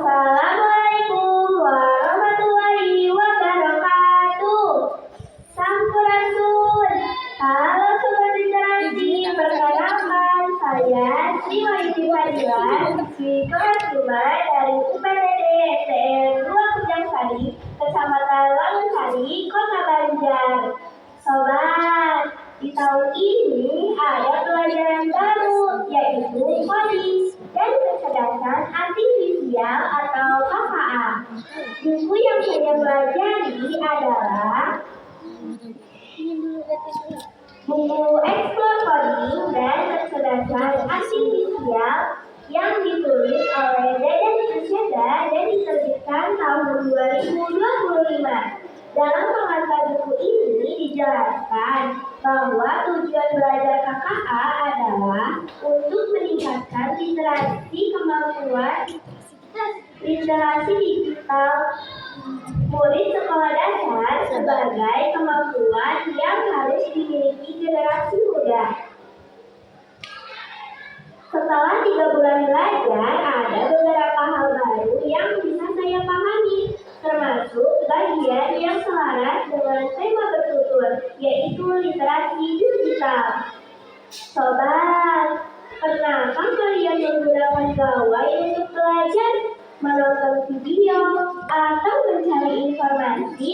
Assalamualaikum warahmatullahi wabarakatuh. Sampurasun. Halo Sobat Literasi, perkenalkan saya Sri Wahyudi Fadila di kelas 5 dari UPTD STM 2 Pujangsari, Kecamatan Wangunsari, Kota Banjar. Sobat, di tahun ini ada pelajaran baru, yaitu coding dan kecerdasan artifisial atau KKA. Buku yang saya pelajari adalah buku Explore Coding dan Kecerdasan Artifisial yang ditulis oleh Dadan Susyada dan diterbitkan tahun 2025. Dalam pengantar buku ini dijelaskan bahwa tujuan belajar KKA adalah untuk meningkatkan kemampuan literasi digital murid sekolah dasar sebagai kemampuan yang harus dimiliki generasi muda. Setelah 3 bulan belajar, ada beberapa hal baru yang bisa saya pahami, termasuk bagian yang selaras dengan tema bertutur, yaitu literasi digital. Sobat, pernahkah kalian menggunakan gawai untuk belajar, menonton video, atau mencari informasi?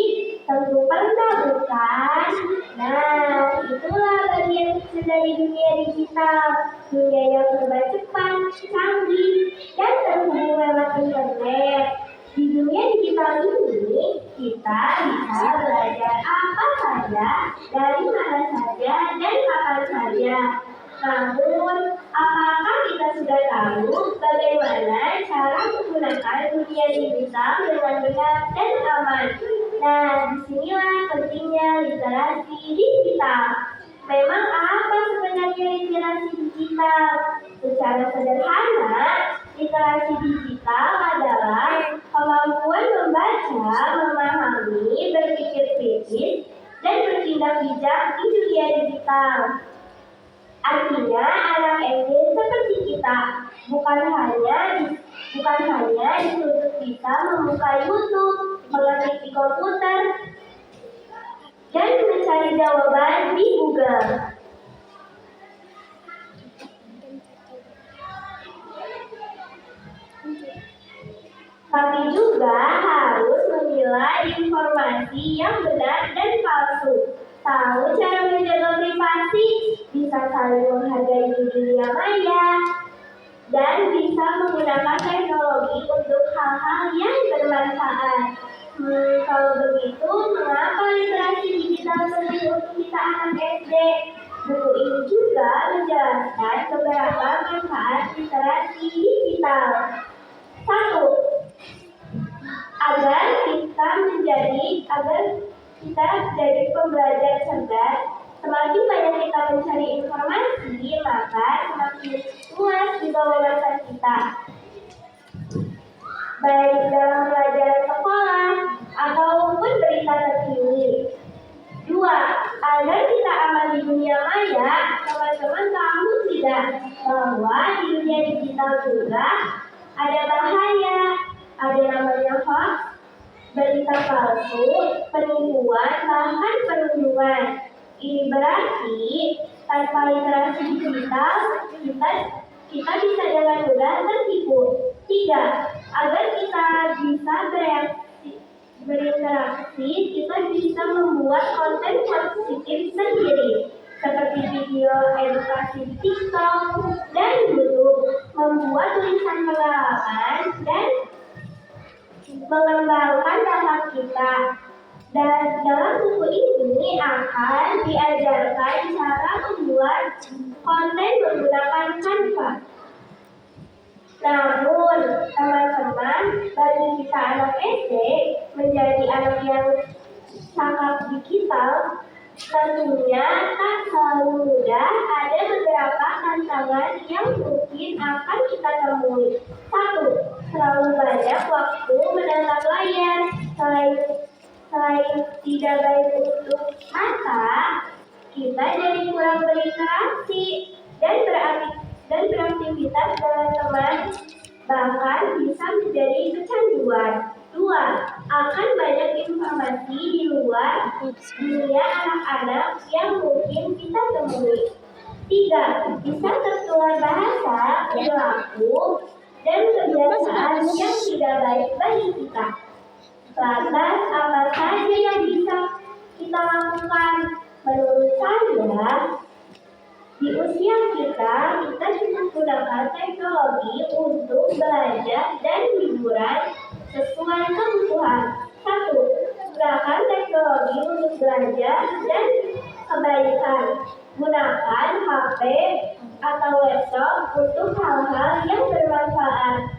Tentu pernah, bukan? Nah, itulah bagian kecil dari dunia digital, dunia yang serba cepat, canggih, dan terhubung lewat internet. Di dunia digital ini, kita bisa belajar apa saja, dari mana saja, dan kapan saja. Namun, apakah kita sudah tahu bagaimana cara menggunakan dunia digital dengan benar dan aman? Nah, disinilah pentingnya literasi digital. Memang apa sebenarnya literasi digital? Secara sederhana, literasi digital adalah kemampuan membaca, memahami, berpikir kritis, dan bertindak bijak di dunia digital. Artinya, anak SD seperti kita bukan hanya dituntut bisa membuka YouTube, mengetik di komputer, dan mencari jawaban di Google. Tapi juga harus memilah informasi yang benar dan palsu. Tahu cara menjaga privasi, bisa saling menghargai di dunia maya, dan bisa menggunakan teknologi untuk hal-hal yang bermanfaat. Kalau begitu, mengapa literasi digital penting untuk kita anak SD? Buku ini juga menjelaskan beberapa manfaat literasi digital. 1. Agar kita jadi pembelajar cerdas. Semakin banyak kita mencari informasi, maka semakin luas juga wawasan kita, baik dalam pelajaran sekolah ataupun berita terkini. 2. Agar kita aman di dunia maya, teman-teman tahu tidak bahwa di dunia digital juga ada bahaya, ada namanya hoax, berita palsu, penipuan, bahkan perundungan. Ini berarti tanpa literasi digital, kita bisa dengan mudah tertipu. 3. Agar kita bisa berinteraksi, kita bisa membuat konten positif sendiri, seperti video edukasi di TikTok dan YouTube, membuat tulisan pengalaman, dan mengembangkan bakat kita. Dan dalam buku ini akan diajarkan cara membuat konten menggunakan Canva. Namun, teman-teman, bagi kita anak SD menjadi anak yang sangat digital, tentunya tak selalu mudah. Ada beberapa tantangan yang mungkin akan kita temui. 1. Terlalu banyak waktu menatap layar. Selain tidak baik untuk mata, kita jadi kurang berinteraksi dan beraktivitas dengan teman bahkan bisa menjadi kecanduan. 2. Akan banyak informasi di luar dunia anak-anak yang mungkin kita temui. 3. Bisa tertular bahasa, perilaku, dan kebiasaan yang tidak baik bagi kita. Lantas, apa saja yang bisa kita lakukan? Menurut saya, di usia kita cukup gunakan teknologi untuk belajar dan hiburan sesuai kebutuhan. 1. Gunakan teknologi untuk belajar dan kebaikan. Gunakan HP atau laptop untuk hal-hal yang bermanfaat.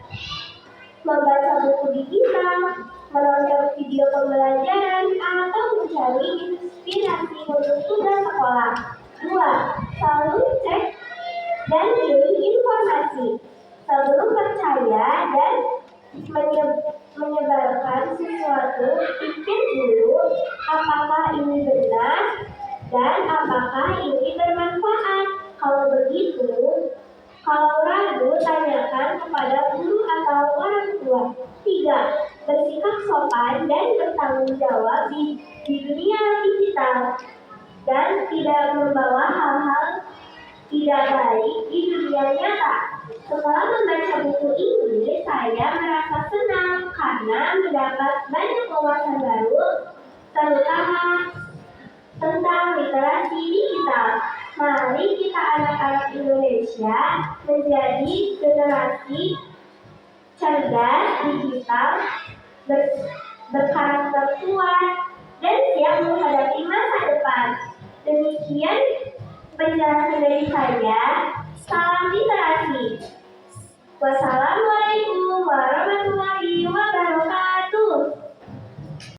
Membaca buku digital, menonton video pembelajaran, atau mencari inspirasi untuk tugas sekolah. 2. Selalu cek dan pilih informasi sebelum percaya dan menyebarkan sesuatu. Pikir dulu apakah ini benar dan apakah ini bermanfaat. Kalau ragu, tanyakan kepada guru atau orang tua. 3. Bersikap sopan dan bertanggung jawab di dunia digital dan tidak membawa hal-hal tidak baik di dunia nyata. Setelah membaca buku ini, saya merasa senang karena mendapat banyak wawasan baru, terutama tentang literasi digital. Mari kita anak-anak Indonesia menjadi generasi cerdas digital, berkarakter kuat, dan siap menghadapi masa depan. Demikian penjelasan dari saya. Salam literasi. Wassalamualaikum warahmatullahi wabarakatuh.